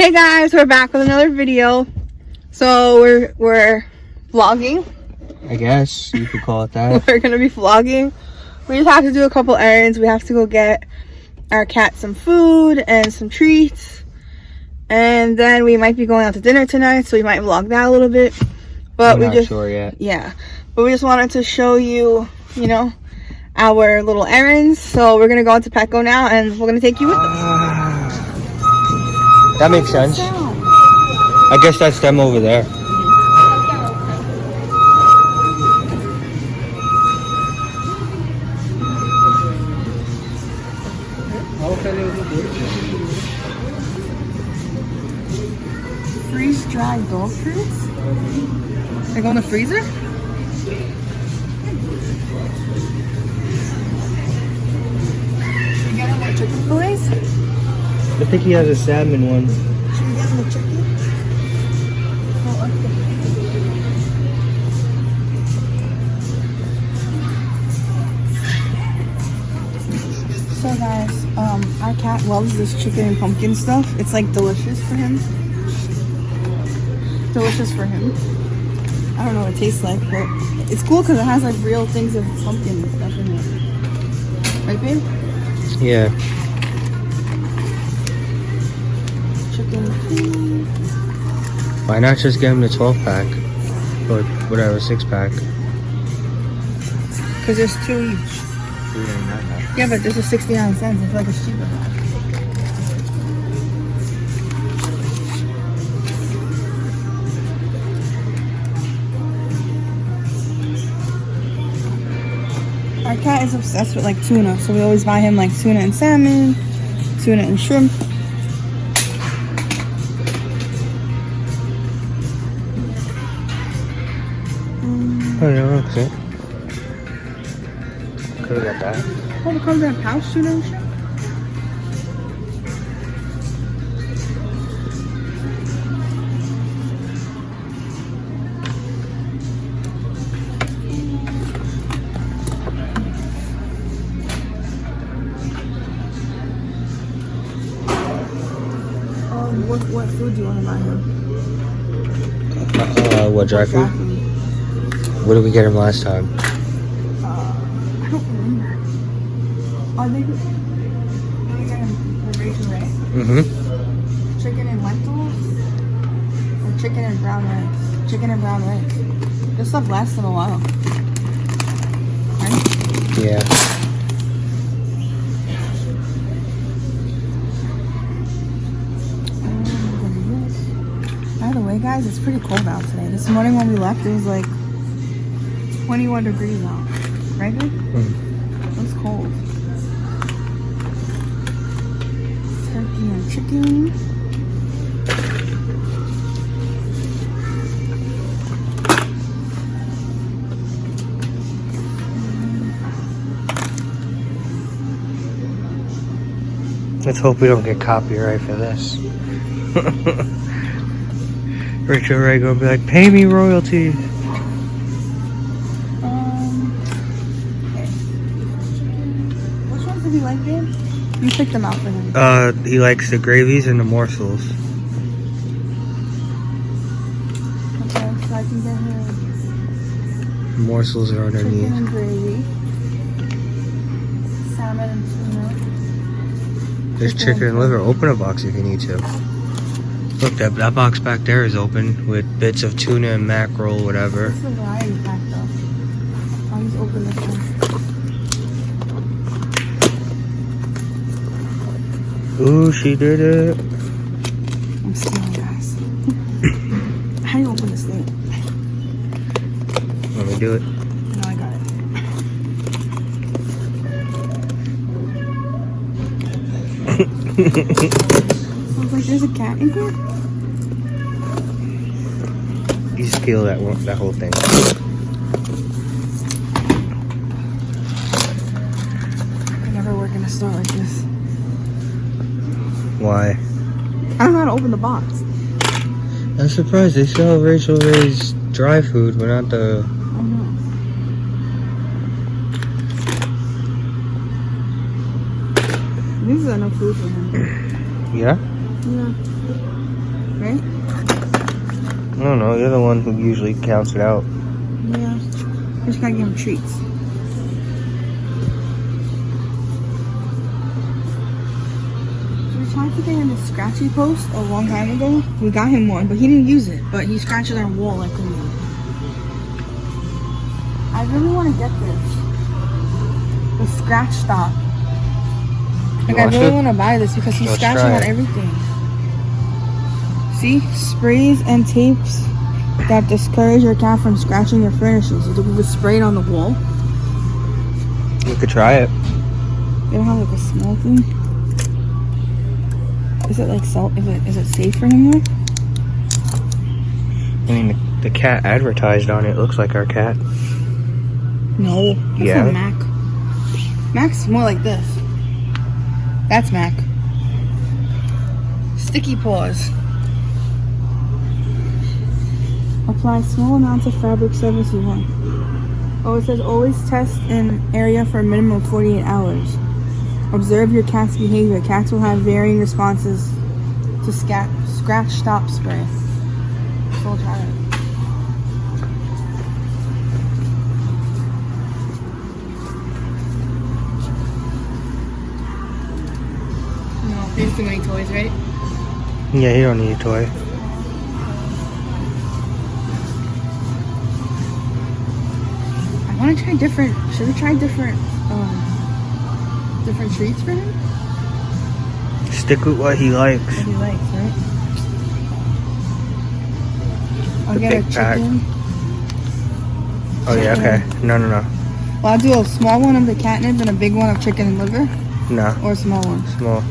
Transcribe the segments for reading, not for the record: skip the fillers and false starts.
Hey guys, we're back with another video. So we're vlogging. I guess you could call it that. We're gonna be vlogging. We just have to do a couple errands. We have to go get our cat some food and some treats, and then we might be going out to dinner tonight, so we might vlog that a little bit. But I'm not sure yet. Yeah, but we just wanted to show you, you know, our little errands. So we're gonna go into Petco now, and we're gonna take you with us. That makes sense. I guess that's them over there. Freeze-dried dog treats? They go in the freezer? You get them with chicken fillets? I think he has a salmon one. Should we get them the chicken? Oh, okay. So guys, our cat loves this chicken and pumpkin stuff. It's like delicious for him. Delicious for him. I don't know what it tastes like, but it's cool because it has like real things of pumpkin and stuff in it. Right, babe? Yeah. Chicken. Why not just get him the 12-pack? Or whatever, 6-pack. Because there's 2 each. Yeah, but this is 69 cents. I feel like it's cheaper. Our cat is obsessed with like tuna, so we always buy him like tuna and salmon, tuna and shrimp. Oh, yeah, okay. Could have got that. Oh, it comes in a pouch, tuna and shrimp? What food do you want to buy him? What, dry food? What did we get him last time? I don't remember. Oh, they get him the Raisin Ray? Mm-hmm. Chicken and lentils? Or chicken and brown rice? Chicken and brown rice. This stuff lasts in a while. Right? Yeah. By the way, guys, it's pretty cold out today. This morning when we left, it was like 21 degrees out. Right, babe? It was cold. Turkey and chicken. Let's hope we don't get copyright for this. Rachel Ray gonna be like, pay me royalties. Okay. Which ones did he like, babe? You picked them out for him. He likes the gravies and the morsels. Okay, so I can get him Morsels are underneath. chicken and gravy, salmon and tuna. There's chicken and liver. Open a box if you need to. Look, that box back there is open with bits of tuna and mackerel, whatever. This is a variety pack though. I'll just open this one. Ooh, she did it. I'm stealing, guys. How do you open this thing? Let me do it. No, I got it. I was like, there's a cat in here? You just peel that whole thing. I could never work in a store like this. Why? I don't know how to open the box. I'm surprised they sell Rachel Ray's dry food, but not the... I know. This is enough food for him. Yeah? Yeah. right? I don't know. You're the one who usually counts it out. Yeah. Just gotta give him treats. We tried to get him a scratchy post a long time ago. We got him one, but he didn't use it. But he scratches our wall like crazy. I really want to get this. The scratch stop. Like, I really want to buy this because he's scratching on everything. See? Sprays and tapes that discourage your cat from scratching your furnishings. You can just spray it on the wall. You could try it. They don't have like a small thing. Is it like is it safe for him though? I mean, the cat advertised on it. Looks like our cat. No. That's not Mac. Mac's more like this. That's Mac. Sticky paws. Apply small amounts of fabric 71. Oh, it says always test an area for a minimum of 48 hours. Observe your cat's behavior. Cats will have varying responses to scratch stop spray. So we'll try it. No, there's too many toys, right? Yeah, you don't need a toy. I want to try different. Should we try different treats for him? Stick with what he likes. What he likes, right? I'll The get a big pack. chicken. Oh yeah, okay. No. Well, I'll do a small one of the catnip and a big one of chicken and liver. No. Or a small one. Small.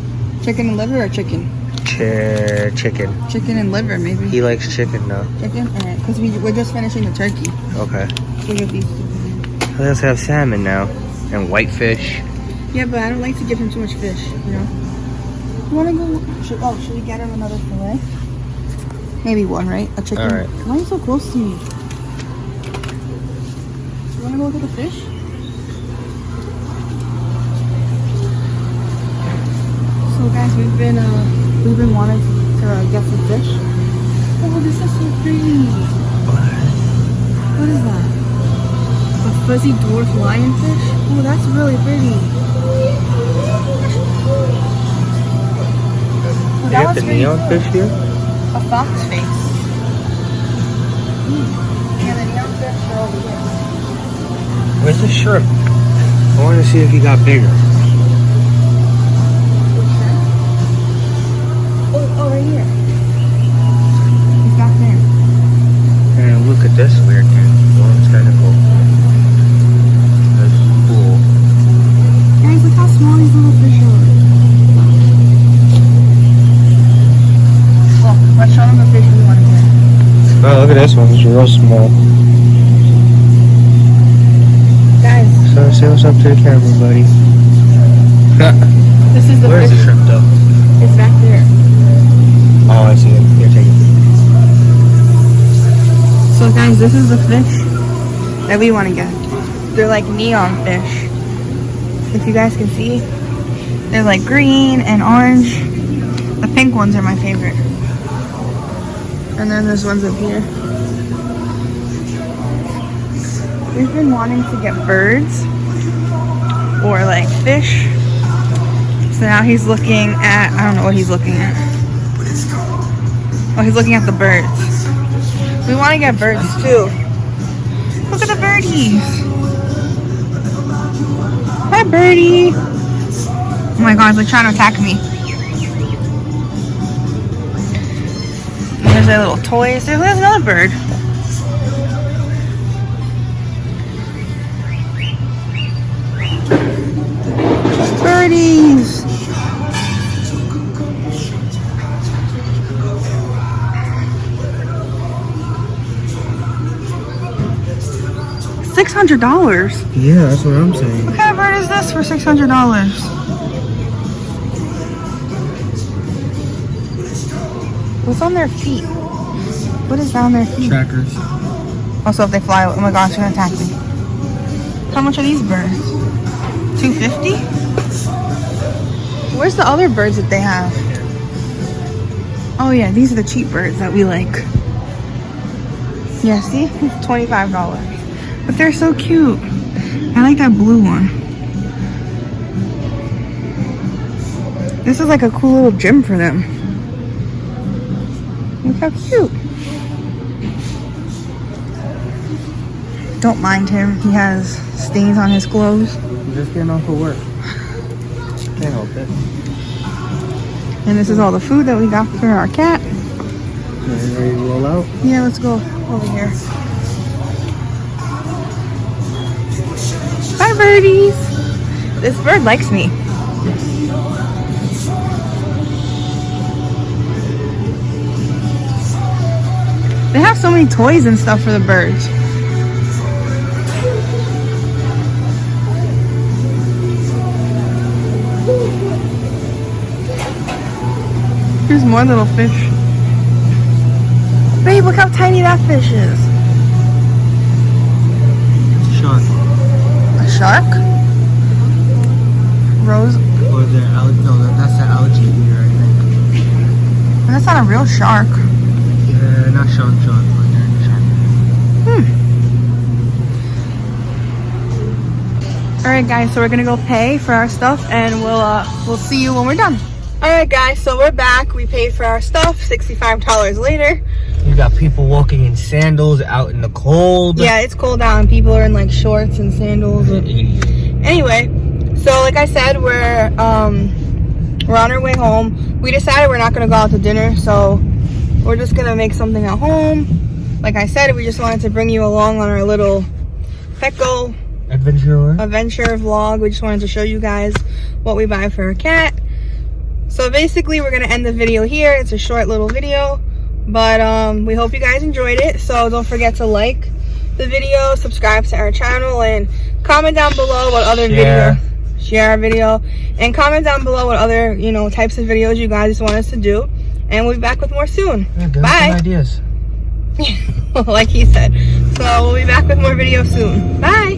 Chicken and liver or chicken? Chicken. Chicken and liver, maybe. He likes chicken though. Chicken? Alright, because we're just finishing the turkey. Okay. So we get these two. We also have salmon now. And whitefish. Yeah, but I don't like to give him too much fish, you know? You wanna go? Should we get him another fillet? Maybe one, right? A chicken. Alright. Why are you so close to me? You wanna go look at the fish? So guys, we've been wanting to get some fish. Oh, this is so pretty. What is that? A fuzzy dwarf lionfish? Oh, that's really pretty. Oh, They have the neon fish here? A fox face. Yeah, the neon fish are over here. Where's the shrimp? I want to see if he got bigger. Oh, right here. He's back there. And look at this weird thing. Long tentacle. That's cool. Guys, look how small these little fish are. Well, let's show them the fish we want to get. Oh, look at this one. It's real small. Guys, So say what's up to the camera, buddy. this is the Where's fish. the shrimp though? It's back there. Oh, I see it. Here, take it. So guys, this is the fish that we want to get. They're like neon fish. If you guys can see, they're like green and orange. The pink ones are my favorite. And then there's ones up here. We've been wanting to get birds or like fish. So now he's looking at, I don't know what he's looking at. Oh, he's looking at the birds. We want to get birds too. Look at the birdies. Hi, birdie. Oh my god, they're trying to attack me. And there's their little toys. There's another bird. Birdies. $600. Yeah, that's what I'm saying. What kind of bird is this for $600? What's on their feet? What is on their feet? Trackers. Also, if they fly, oh my gosh, they're gonna attack me. How much are these birds? $250? Where's the other birds that they have? Oh yeah, these are the cheap birds that we like. Yeah, see? It's $25. But they're so cute. I like that blue one. This is like a cool little gym for them. Look how cute. Don't mind him. He has stains on his clothes. I'm just getting off of work. Can't help it. And this is all the food that we got for our cat. Ready to roll out? Yeah, let's go over here. Bye, birdies. This bird likes me. They have so many toys and stuff for the birds. Here's more little fish. Babe, look how tiny that fish is. Shark. A shark? Rose? Or the no, that's the algae eater, I think. That's not a real shark. Yeah, not shark, but they're shark. Alright guys, so we're gonna go pay for our stuff and we'll see you when we're done. Alright guys, so we're back. We paid for our stuff, $65 later. You got people walking in sandals out in the cold. Yeah, it's cold out and people are in like shorts and sandals. Anyway, so like I said, we're on our way home. We decided we're not gonna go out to dinner, so we're just gonna make something at home. Like I said, we just wanted to bring you along on our little Petco adventure vlog. We just wanted to show you guys what we buy for our cat. So basically we're gonna end the video here. It's a short little video, but we hope you guys enjoyed it. So don't forget to like the video, subscribe to our channel, and comment down below what other share our video, and comment down below what other types of videos you guys want us to do, and we'll be back with more soon. Yeah, give us bye. some ideas. Like he said. So we'll be back with more videos soon. Bye.